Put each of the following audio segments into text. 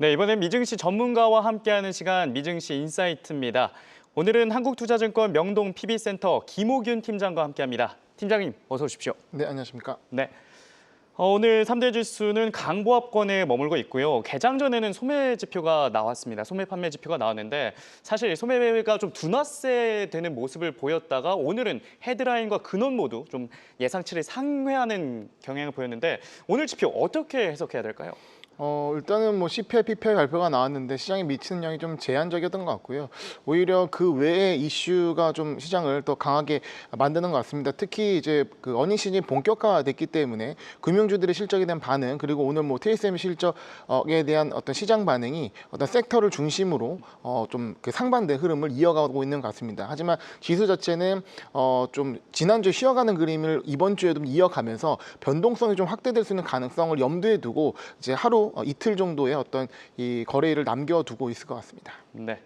네, 이번엔 미증시 전문가와 함께하는 시간 미증시 인사이트입니다. 오늘은 한국투자증권 명동 PB센터 김호균 팀장과 함께합니다. 팀장님, 어서 오십시오. 네, 안녕하십니까. 네, 오늘 3대 지수는 강보합권에 머물고 있고요. 개장 전에는 소매 지표가 나왔습니다. 소매 판매 지표가 나왔는데 사실 소매가 좀 둔화세되는 모습을 보였다가 오늘은 헤드라인과 근원 모두 좀 예상치를 상회하는 경향을 보였는데 오늘 지표 어떻게 해석해야 될까요? 일단은 뭐 CPI, PPI 발표가 나왔는데 시장에 미치는 영향이 좀 제한적이었던 것 같고요. 오히려 그 외의 이슈가 좀 시장을 더 강하게 만드는 것 같습니다. 특히 이제 그 어닝 시즌이 본격화됐기 때문에 금융주들의 실적에 대한 반응, 그리고 오늘 뭐 TSM 실적에 대한 어떤 시장 반응이 어떤 섹터를 중심으로 좀 그 상반된 흐름을 이어가고 있는 것 같습니다. 하지만 지수 자체는 좀 지난주 쉬어가는 그림을 이번 주에도 이어가면서 변동성이 좀 확대될 수 있는 가능성을 염두에 두고 이제 하루 이틀 정도의 어떤 이 거래일을 남겨두고 있을 것 같습니다. 네,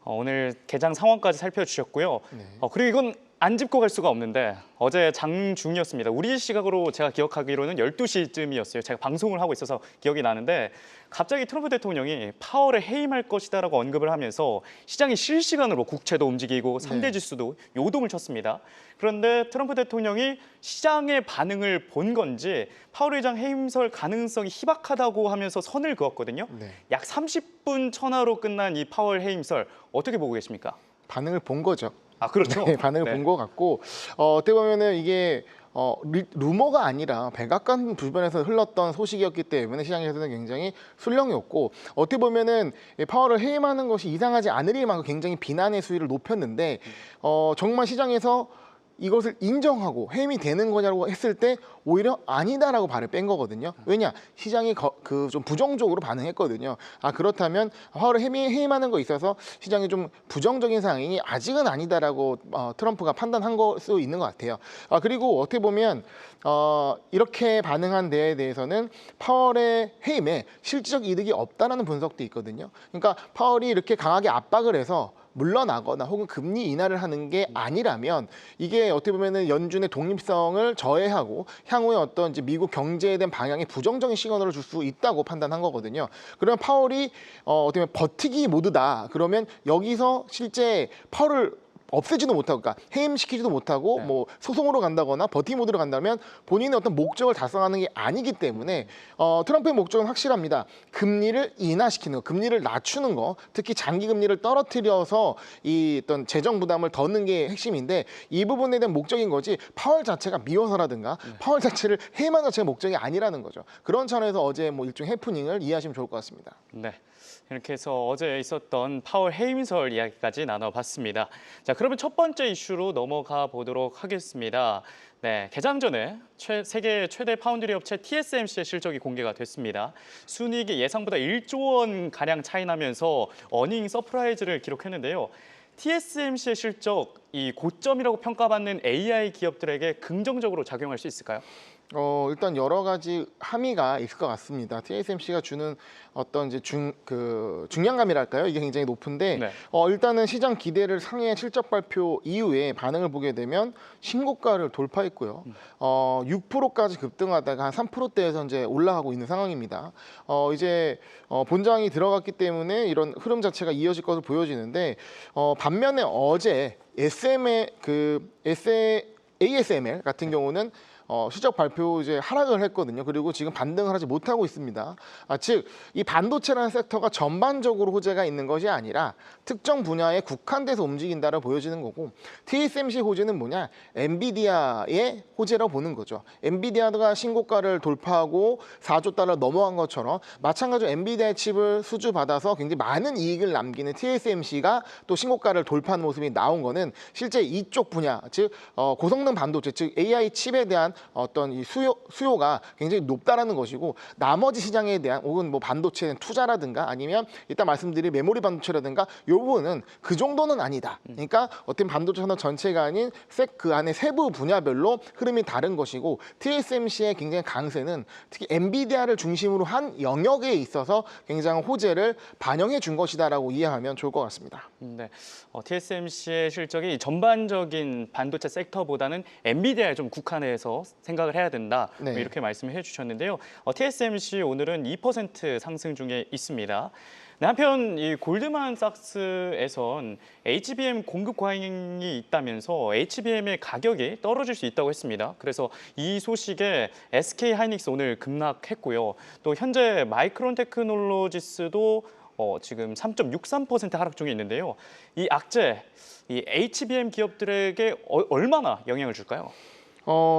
오늘 개장 상황까지 살펴주셨고요. 네. 그리고 이건 안 짚고 갈 수가 없는데 어제 장중이었습니다. 우리 시각으로 제가 기억하기로는 12시쯤이었어요. 제가 방송을 하고 있어서 기억이 나는데 갑자기 트럼프 대통령이 파월에 해임할 것이다라고 언급을 하면서 시장이 실시간으로 국채도 움직이고 3대 지수도 요동을 쳤습니다. 그런데 트럼프 대통령이 시장의 반응을 본 건지 파월 의장 해임설 가능성이 희박하다고 하면서 선을 그었거든요. 네. 약 30분 천하로 끝난 이 파월 해임설 어떻게 보고 계십니까? 반응을 본 거죠. 아, 그렇죠. 네, 반응을 본 것 같고 어떻게 보면은 이게 루머가 아니라 백악관 주변에서 흘렀던 소식이었기 때문에 시장에서는 굉장히 술렁이었고 어떻게 보면은 파월을 해임하는 것이 이상하지 않을 만큼 굉장히 비난의 수위를 높였는데 정말 시장에서 이것을 인정하고 해임이 되는 거냐고 했을 때 오히려 아니다라고 발을 뺀 거거든요. 왜냐? 시장이 좀 부정적으로 반응했거든요. 아, 그렇다면 파월을 해임하는 거 있어서 시장이 좀 부정적인 상황이니 아직은 아니다라고 트럼프가 판단한 걸 수 있는 것 같아요. 그리고 어떻게 보면 이렇게 반응한 데에 대해서는 파월의 해임에 실질적 이득이 없다라는 분석도 있거든요. 그러니까 파월이 이렇게 강하게 압박을 해서 물러나거나 혹은 금리 인하를 하는 게 아니라면 이게 어떻게 보면은 연준의 독립성을 저해하고 향후에 어떤 이제 미국 경제에 대한 방향에 부정적인 시그널을 줄 수 있다고 판단한 거거든요. 그러면 파월이 어떻게 보면 버티기 모드다. 그러면 여기서 실제 파월을 없애지도 못하고, 그러니까 해임시키지도 못하고 뭐 소송으로 간다거나 버티 모드로 간다면 본인의 어떤 목적을 달성하는 게 아니기 때문에 트럼프의 목적은 확실합니다. 금리를 인하시키는 거, 금리를 낮추는 거, 특히 장기 금리를 떨어뜨려서 이 어떤 재정 부담을 덜는 게 핵심인데 이 부분에 대한 목적인 거지 파월 자체가 미워서라든가 파월 자체를 해임하는 자체가 목적이 아니라는 거죠. 그런 차원에서 어제 뭐 일종의 해프닝을 이해하시면 좋을 것 같습니다. 네. 이렇게 해서 어제 있었던 파월 해임설 이야기까지 나눠봤습니다. 자, 그러면 첫 번째 이슈로 넘어가 보도록 하겠습니다. 네, 개장 전에 세계 최대 파운드리 업체 TSMC의 실적이 공개가 됐습니다. 순이익이 예상보다 1조 원 가량 차이 나면서 어닝 서프라이즈를 기록했는데요. TSMC의 실적, 이 고점이라고 평가받는 AI 기업들에게 긍정적으로 작용할 수 있을까요? 일단 여러 가지 함의가 있을 것 같습니다. TSMC가 주는 어떤 이제 중량감이랄까요? 이게 굉장히 높은데 네. 일단은 시장 기대를 상회한 실적 발표 이후에 반응을 보게 되면 신고가를 돌파했고요. 6%까지 급등하다가 한 3%대에서 이제 올라가고 있는 상황입니다. 이제 본장이 들어갔기 때문에 이런 흐름 자체가 이어질 것으로 보여지는데 반면에 어제 ASML 같은 경우는 실적 발표 이제 하락을 했거든요. 그리고 지금 반등을 하지 못하고 있습니다. 즉 이 반도체라는 섹터가 전반적으로 호재가 있는 것이 아니라 특정 분야에 국한돼서 움직인다를 보여지는 거고 TSMC 호재는 뭐냐? 엔비디아의 호재라고 보는 거죠. 엔비디아가 신고가를 돌파하고 4조 달러 넘어간 것처럼 마찬가지로 엔비디아의 칩을 수주받아서 굉장히 많은 이익을 남기는 TSMC가 또 신고가를 돌파하는 모습이 나온 거는 실제 이쪽 분야, 즉 고성능 반도체, 즉 AI 칩에 대한 어떤 이 수요가 굉장히 높다라는 것이고 나머지 시장에 대한 혹은 뭐 반도체 투자라든가 아니면 이따 말씀드릴 메모리 반도체라든가 이 부분은 그 정도는 아니다. 그러니까 어떤 반도체 산업 전체가 아닌 그 안에 세부 분야별로 흐름이 다른 것이고 TSMC의 굉장히 강세는 특히 엔비디아를 중심으로 한 영역에 있어서 굉장한 호재를 반영해 준 것이다라고 이해하면 좋을 것 같습니다. 네, TSMC의 실적이 전반적인 반도체 섹터보다는 엔비디아에 좀 국한해서 생각을 해야 된다. 네. 뭐 이렇게 말씀을 해주셨는데요. TSMC 오늘은 2% 상승 중에 있습니다. 네, 한편 이 골드만삭스에선 HBM 공급 과잉이 있다면서 HBM의 가격이 떨어질 수 있다고 했습니다. 그래서 이 소식에 SK 하이닉스 오늘 급락했고요. 또 현재 마이크론 테크놀로지스도 지금 3.63% 하락 중에 있는데요. 이 악재, 이 HBM 기업들에게 얼마나 영향을 줄까요?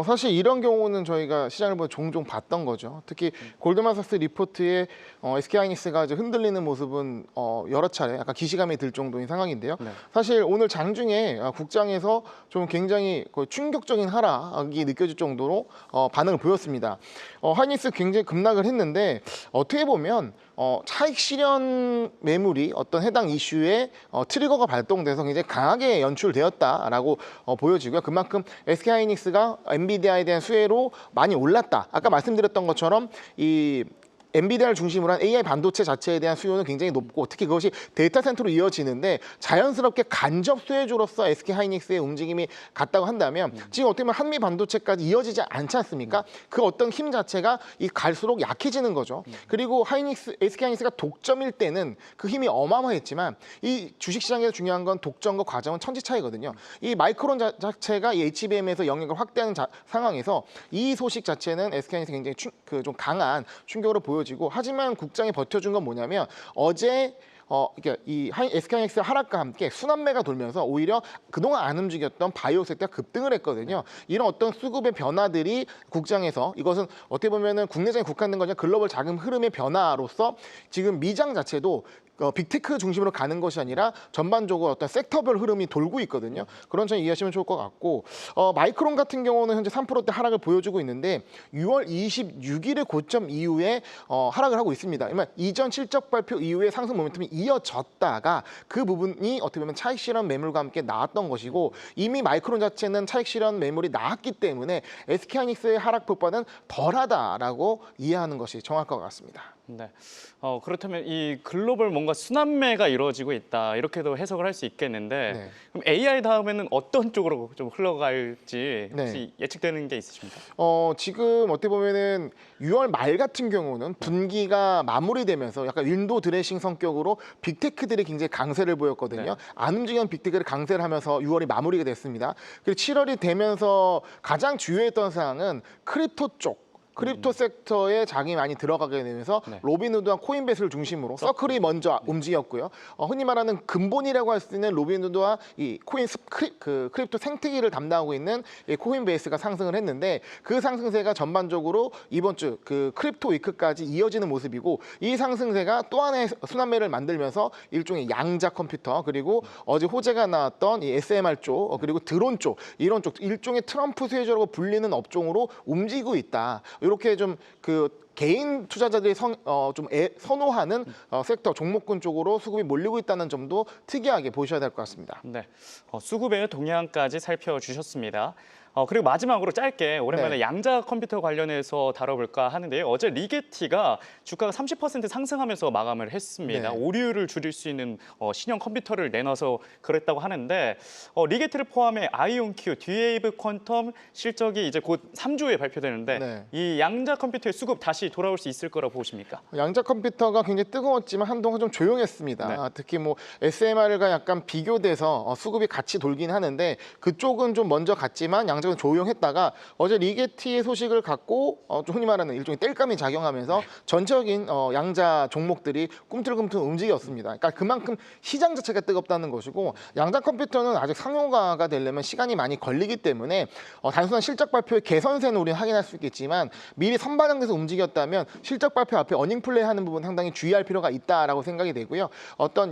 사실 이런 경우는 저희가 시장을 보면 종종 봤던 거죠. 특히 골드만삭스 리포트에 SK하이닉스가 이제 흔들리는 모습은 여러 차례 약간 기시감이 들 정도인 상황인데요. 네. 사실 오늘 장중에 국장에서 좀 굉장히 거의 충격적인 하락이 느껴질 정도로 반응을 보였습니다. 하이닉스 굉장히 급락을 했는데 어떻게 보면 차익 실현 매물이 어떤 해당 이슈에 트리거가 발동돼서 굉장히 강하게 연출되었다라고 보여지고요. 그만큼 SK하이닉스가 엔비디아에 대한 수혜로 많이 올랐다. 아까 말씀드렸던 것처럼 이 엔비디아를 중심으로 한 AI 반도체 자체에 대한 수요는 굉장히 높고 특히 그것이 데이터 센터로 이어지는데 자연스럽게 간접 수혜주로서 SK하이닉스의 움직임이 같다고 한다면 지금 어떻게 보면 한미 반도체까지 이어지지 않지 않습니까? 그 어떤 힘 자체가 이 갈수록 약해지는 거죠. 그리고 SK하이닉스가 독점일 때는 그 힘이 어마어마했지만 이 주식시장에서 중요한 건 독점과 과점은 천지 차이거든요. 이 마이크론 자체가 이 HBM에서 영역을 확대하는 상황에서 이 소식 자체는 SK하이닉스 굉장히 좀 강한 충격으로 보여지고 하지만 국장이 버텨준 건 뭐냐면 어제 그러니까 이 SK하이닉스 하락과 함께 순환매가 돌면서 오히려 그동안 안 움직였던 바이오 섹터가 급등을 했거든요. 이런 어떤 수급의 변화들이 국장에서 이것은 어떻게 보면은 국내장에 국한된 거냐 글로벌 자금 흐름의 변화로서 지금 미장 자체도 빅테크 중심으로 가는 것이 아니라 전반적으로 어떤 섹터별 흐름이 돌고 있거든요. 그런 점 이해하시면 좋을 것 같고 마이크론 같은 경우는 현재 3%대 하락을 보여주고 있는데 6월 26일의 고점 이후에 하락을 하고 있습니다. 그러면 이전 실적 발표 이후에 상승 모멘텀이 이어졌다가 그 부분이 어떻게 보면 차익 실현 매물과 함께 나왔던 것이고 이미 마이크론 자체는 차익 실현 매물이 나왔기 때문에 SK하이닉스의 하락 폭발은 덜하다라고 이해하는 것이 정확할 것 같습니다. 네. 그렇다면 이 글로벌 뭔가 순환매가 이루어지고 있다 이렇게도 해석을 할 수 있겠는데 네. 그럼 AI 다음에는 어떤 쪽으로 좀 흘러갈지 혹시 네. 예측되는 게 있으십니까? 지금 어떻게 보면은 6월 말 같은 경우는 분기가 마무리되면서 약간 윈도우 드레싱 성격으로 빅테크들이 굉장히 강세를 보였거든요. 네. 안 움직이는 빅테크를 강세를 하면서 6월이 마무리가 됐습니다. 그리고 7월이 되면서 가장 주요했던 사항은 크립토 쪽. 크립토 섹터에 자금이 많이 들어가게 되면서 네. 로빈후드와 코인베이스를 중심으로 서클이 먼저 움직였고요. 흔히 말하는 근본이라고 할 수 있는 로빈후드와 이 크립토 생태계를 담당하고 있는 이 코인베이스가 상승을 했는데 그 상승세가 전반적으로 이번 주 그 크립토 위크까지 이어지는 모습이고 이 상승세가 또 하나의 순환매를 만들면서 일종의 양자 컴퓨터 그리고 어제 호재가 나왔던 이 SMR 쪽 그리고 드론 쪽 이런 쪽 일종의 트럼프 수혜주라고 불리는 업종으로 움직이고 있다. 이렇게 좀 개인 투자자들이 선호하는 섹터 종목군 쪽으로 수급이 몰리고 있다는 점도 특이하게 보셔야 될 것 같습니다. 네. 수급의 동향까지 살펴주셨습니다. 그리고 마지막으로 짧게 오랜만에 네. 양자 컴퓨터 관련해서 다뤄볼까 하는데요. 어제 리게티가 주가가 30% 상승하면서 마감을 했습니다. 네. 오류를 줄일 수 있는 신형 컴퓨터를 내놔서 그랬다고 하는데 리게티를 포함해 아이온큐, 듀에이브 퀀텀 실적이 이제 곧 3주에 발표되는데 네. 이 양자 컴퓨터의 수급 다시 돌아올 수 있을 거라고 보십니까? 양자 컴퓨터가 굉장히 뜨거웠지만 한동안 좀 조용했습니다. 네. 특히 뭐 SMR과 약간 비교돼서 수급이 같이 돌긴 하는데 그쪽은 좀 먼저 갔지만 양자는 조용했다가 어제 리게티의 소식을 갖고 좀 흔히 말하는 일종의 땔감이 작용하면서 전체적인 양자 종목들이 꿈틀꿈틀 움직였습니다. 그러니까 그만큼 시장 자체가 뜨겁다는 것이고 양자 컴퓨터는 아직 상용화가 되려면 시간이 많이 걸리기 때문에 단순한 실적 발표의 개선세는 우리는 확인할 수 있겠지만 미리 선반영돼서 움직였다면 실적 발표 앞에 어닝 플레이 하는 부분 상당히 주의할 필요가 있다라고 생각이 되고요.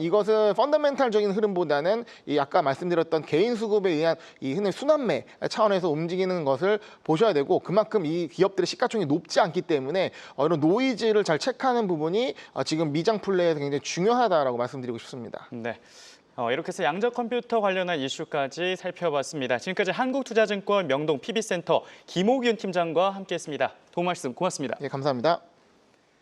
이것은 펀더멘탈적인 흐름보다는 이 아까 말씀드렸던 개인 수급에 의한 이 흔히 순환매 차원에서 움직이는 것을 보셔야 되고 그만큼 이 기업들의 시가총이 높지 않기 때문에 이런 노이즈를 잘 체크하는 부분이 지금 미장 플레이에서 굉장히 중요하다라고 말씀드리고 싶습니다. 네. 이렇게 해서 양자 컴퓨터 관련한 이슈까지 살펴봤습니다. 지금까지 한국투자증권 명동 PB센터 김옥윤 팀장과 함께했습니다. 도움 말씀 고맙습니다. 예, 감사합니다.